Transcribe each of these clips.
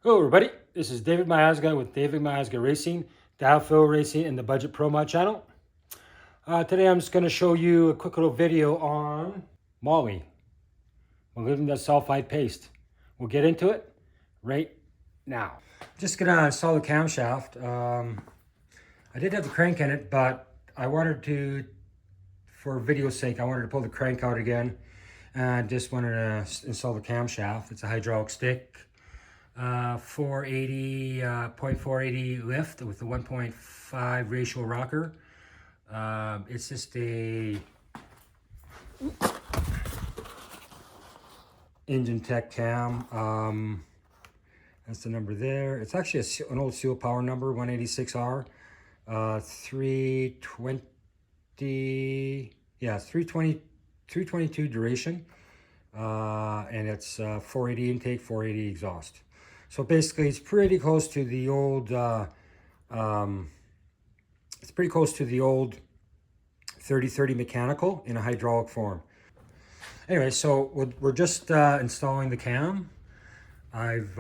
Hello everybody, this is David Miazga with David Miazga Racing, Downfield Racing, and the Budget Pro Mod channel. Today I'm just going to show you a quick little video on moly, molybdenum sulfide paste. We'll get into it right now. Just going to install the camshaft. I did have the crank in it, but I wanted to, for video's sake, I wanted to pull the crank out again. And just wanted to install the camshaft. It's a hydraulic stick. 0.480 lift with a 1.5 ratio rocker. It's just a Engine Tech cam. That's the number there. It's actually an old Seal Power number, 186R. 320, yeah, 322 duration. And it's 480 intake, 480 exhaust. So basically, it's pretty close to the old. It's pretty close to the old 3030 mechanical in a hydraulic form. Anyway, so we're just installing the cam. I've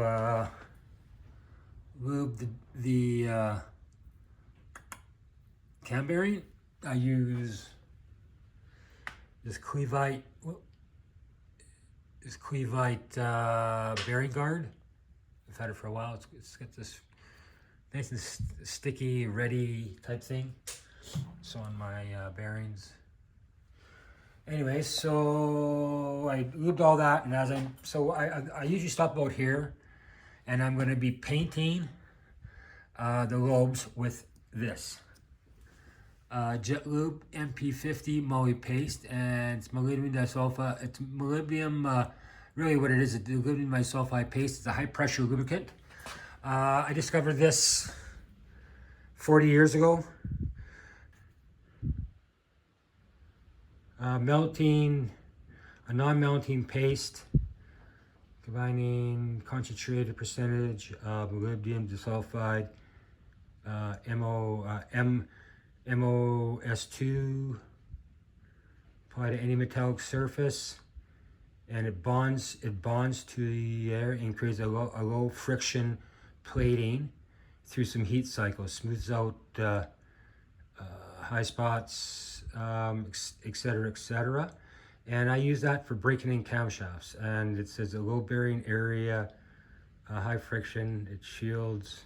lubed the cam bearing. I use this Chevyii bearing guard. I've had it for a while. It's got this nice and sticky, ready type thing. So on my bearings. Anyway, so I lubed all that, and I usually stop about here, and I'm going to be painting the lobes with this Jet Lube MP50 moly paste, and it's molybdenum disulfide. It's molybdenum. Really what it is, the molybdenum disulfide paste. It's a high pressure lubricant. I discovered this 40 years ago. A non-melting paste, combining concentrated percentage of molybdenum disulfide, MOS2, apply to any metallic surface, and it bonds to the air and creates a low friction plating through some heat cycles, smooths out high spots, etc., etc. And I use that for breaking in camshafts. And it says a low bearing area, high friction. It shields,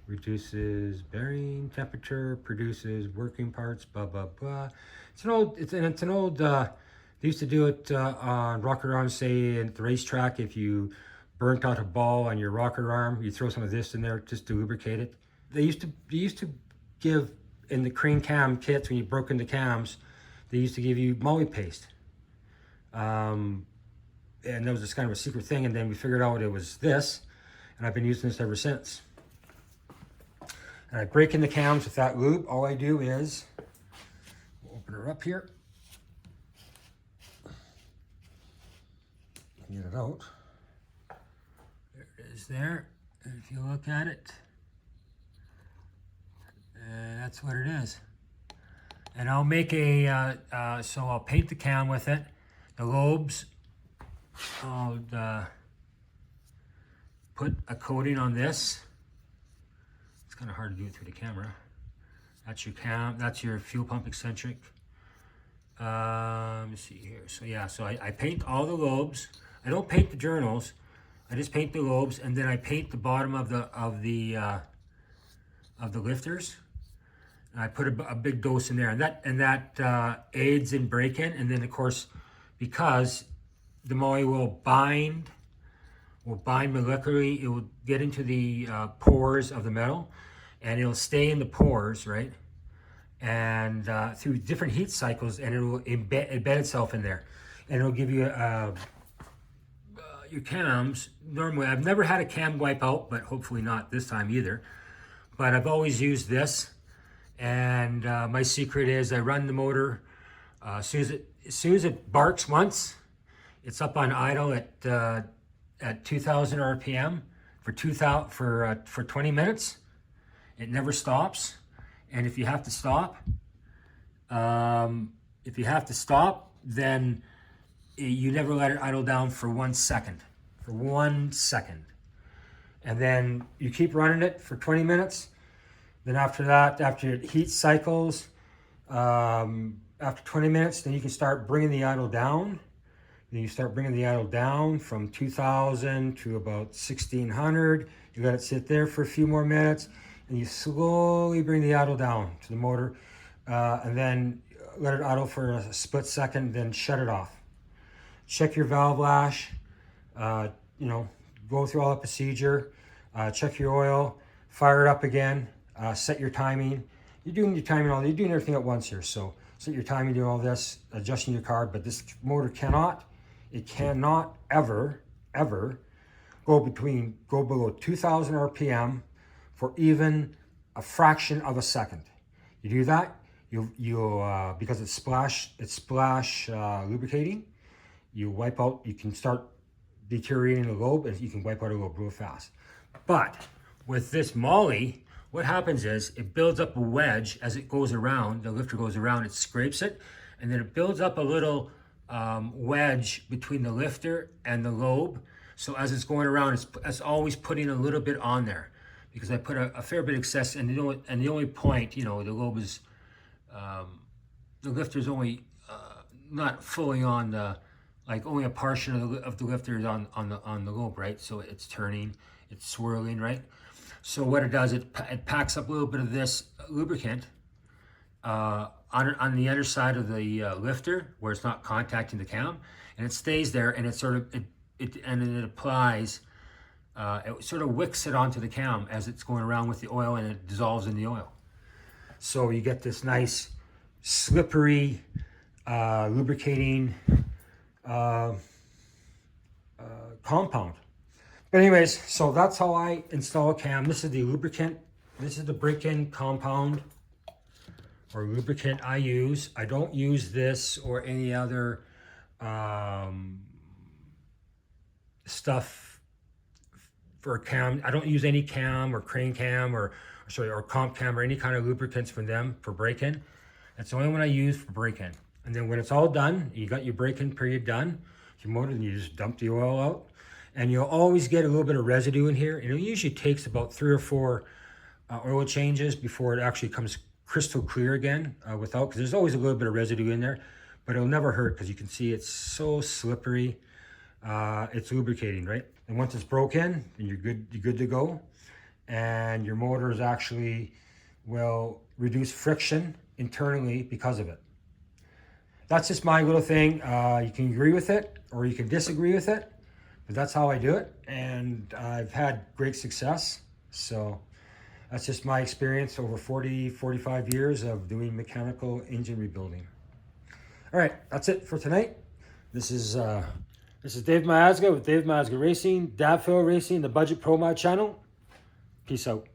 reduces bearing temperature, produces working parts, blah blah blah. It's an old. They used to do it on rocker arms, say at the racetrack. If you burnt out a ball on your rocker arm, you throw some of this in there just to lubricate it. They used to give in the cream cam kits, when you broke into cams, they used to give you moly paste. And that was just kind of a secret thing. And then we figured out it was this, and I've been using this ever since. And I break in the cams with that lube. All I do is open her up here. Get it out. There it is there. And if you look at it, that's what it is. And I'll make so I'll paint the cam with it. The lobes, I'll put a coating on this. It's kind of hard to do it through the camera. That's your cam, that's your fuel pump eccentric. Let me see here. So yeah, so I paint all the lobes. I don't paint the journals. I just paint the lobes, and then I paint the bottom of the lifters. And I put a big dose in there, and that aids in break-in. And then of course, because the moly will bind molecularly, it will get into the pores of the metal, and it'll stay in the pores, right? And through different heat cycles, and it will embed itself in there, and it'll give you your cams. Normally, I've never had a cam wipe out, but hopefully not this time either. But I've always used this, and my secret is I run the motor. As soon as it barks once, it's up on idle at 2,000 RPM for 20 minutes. It never stops. And if you have to stop, then you never let it idle down for 1 second. and then you keep running it for 20 minutes. Then after that, after it heat cycles, after 20 minutes, then you can start bringing the idle down. Then you start bringing the idle down from 2,000 to about 1,600. You let it sit there for a few more minutes, and you slowly bring the idle down to the motor, and then let it idle for a split second, then shut it off. Check your valve lash, you know, go through all the procedure, check your oil, fire it up again, set your timing. You're doing your timing, you're doing everything at once here. So set your timing, do all this, adjusting your carb, but this motor cannot ever go below 2,000 RPM for even a fraction of a second. You do that, you'll because it's splash lubricating, you wipe out, you can start deteriorating the lobe, and you can wipe out a lobe real fast. But with this Molly, what happens is it builds up a wedge as it goes around, the lifter goes around, it scrapes it, and then it builds up a little wedge between the lifter and the lobe. So as it's going around, it's always putting a little bit on there, because I put a fair bit of excess, and the only point, you know, the lobe is, the lifter's only not fully on the, like only a portion of the lifter is on the lobe, right? So it's turning, it's swirling, right? So what it does, it packs up a little bit of this lubricant on the underside of the lifter, where it's not contacting the cam, and it stays there, and it sort of it applies, it sort of wicks it onto the cam as it's going around with the oil, and it dissolves in the oil. So you get this nice slippery lubricating compound. But anyways, so that's how I install a cam. This is the lubricant. This is the break-in compound or lubricant I use. I don't use this or any other stuff for a cam. I don't use any cam or crane cam or comp cam or any kind of lubricants from them for break-in. That's the only one I use for break-in. And then when it's all done, you got your break-in period done, your motor, and you just dump the oil out. And you'll always get a little bit of residue in here. And it usually takes about 3 or 4 oil changes before it actually comes crystal clear again because there's always a little bit of residue in there, but it'll never hurt because you can see it's so slippery. It's lubricating, right? And once it's broken, then you're good to go. And your motor is actually will reduce friction internally because of it. That's just my little thing. You can agree with it or you can disagree with it. But that's how I do it, and I've had great success. So that's just my experience over 45 years of doing mechanical engine rebuilding. All right, that's it for tonight. This is Dave Miazga with Dave Miazga Racing, Dabfill Racing, the Budget Pro Mod channel. Peace out.